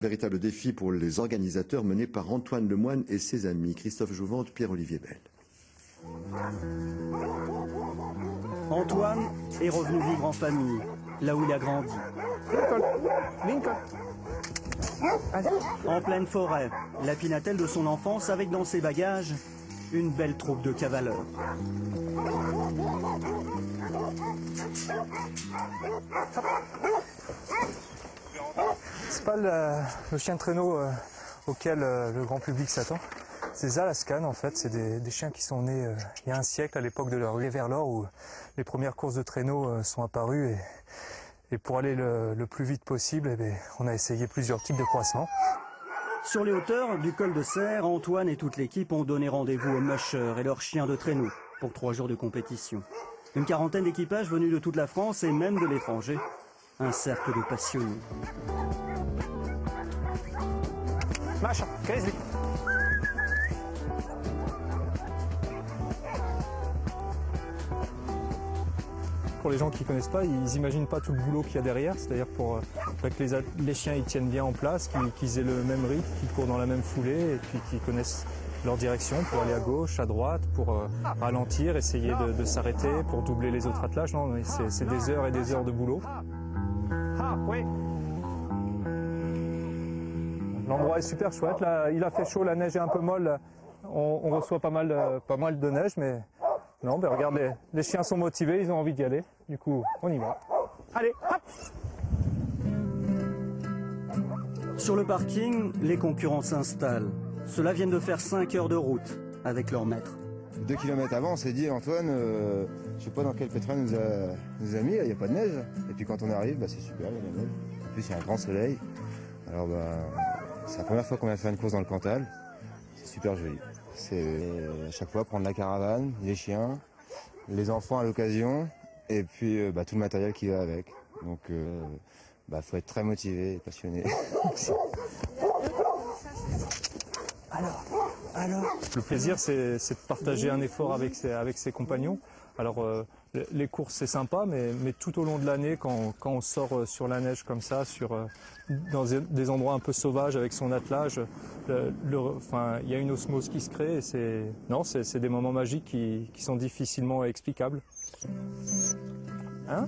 Véritable défi pour les organisateurs mené par Antoine Lemoine et ses amis, Christophe Jouvente, Pierre-Olivier Bell. Antoine est revenu vivre en famille, là où il a grandi. En pleine forêt, la Pinatelle de son enfance avec dans ses bagages une belle troupe de cavaleurs. C'est pas le chien de traîneau auquel le grand public s'attend. C'est des Alaskan en fait, c'est des chiens qui sont nés il y a un siècle à l'époque de la ruée vers l'or où les premières courses de traîneau sont apparues et pour aller le plus vite possible, eh bien, on a essayé plusieurs types de croissements. Sur les hauteurs du col de Serre, Antoine et toute l'équipe ont donné rendez-vous aux mushers et leurs chiens de traîneau pour 3 jours de compétition. Une quarantaine d'équipages venus de toute la France et même de l'étranger. Un cercle de passionnés. Macha, Grizzly. Pour les gens qui ne connaissent pas, ils n'imaginent pas tout le boulot qu'il y a derrière, c'est-à-dire pour que les chiens ils tiennent bien en place, qu'ils aient le même rythme, qu'ils courent dans la même foulée et puis qu'ils connaissent leur direction pour aller à gauche, à droite, pour ralentir, essayer de s'arrêter, pour doubler les autres attelages. Non, c'est des heures et des heures de boulot. L'endroit est super chouette, là, il a fait chaud, la neige est un peu molle, on reçoit pas mal de neige, mais non, ben regarde, les chiens sont motivés, ils ont envie d'y aller, du coup on y va. Allez, hop! Sur le parking, les concurrents s'installent. Ceux-là viennent de faire 5 heures de route avec leur maître. 2 kilomètres avant, on s'est dit, Antoine, je sais pas dans quel pétrin nous a mis, il n'y a pas de neige. Et puis quand on arrive, bah, c'est super, il y a de la neige. En plus, il y a un grand soleil. Alors, c'est la première fois qu'on vient faire une course dans le Cantal. C'est super joli. C'est à chaque fois prendre la caravane, les chiens, les enfants à l'occasion, et puis tout le matériel qui va avec. Donc, faut être très motivé et passionné. Alors. Le plaisir, c'est de partager un effort avec ses compagnons. Alors, les courses, c'est sympa, mais tout au long de l'année, quand on sort sur la neige comme ça, dans des endroits un peu sauvages avec son attelage, il y a une osmose qui se crée. Et c'est des moments magiques qui sont difficilement explicables. Hein ?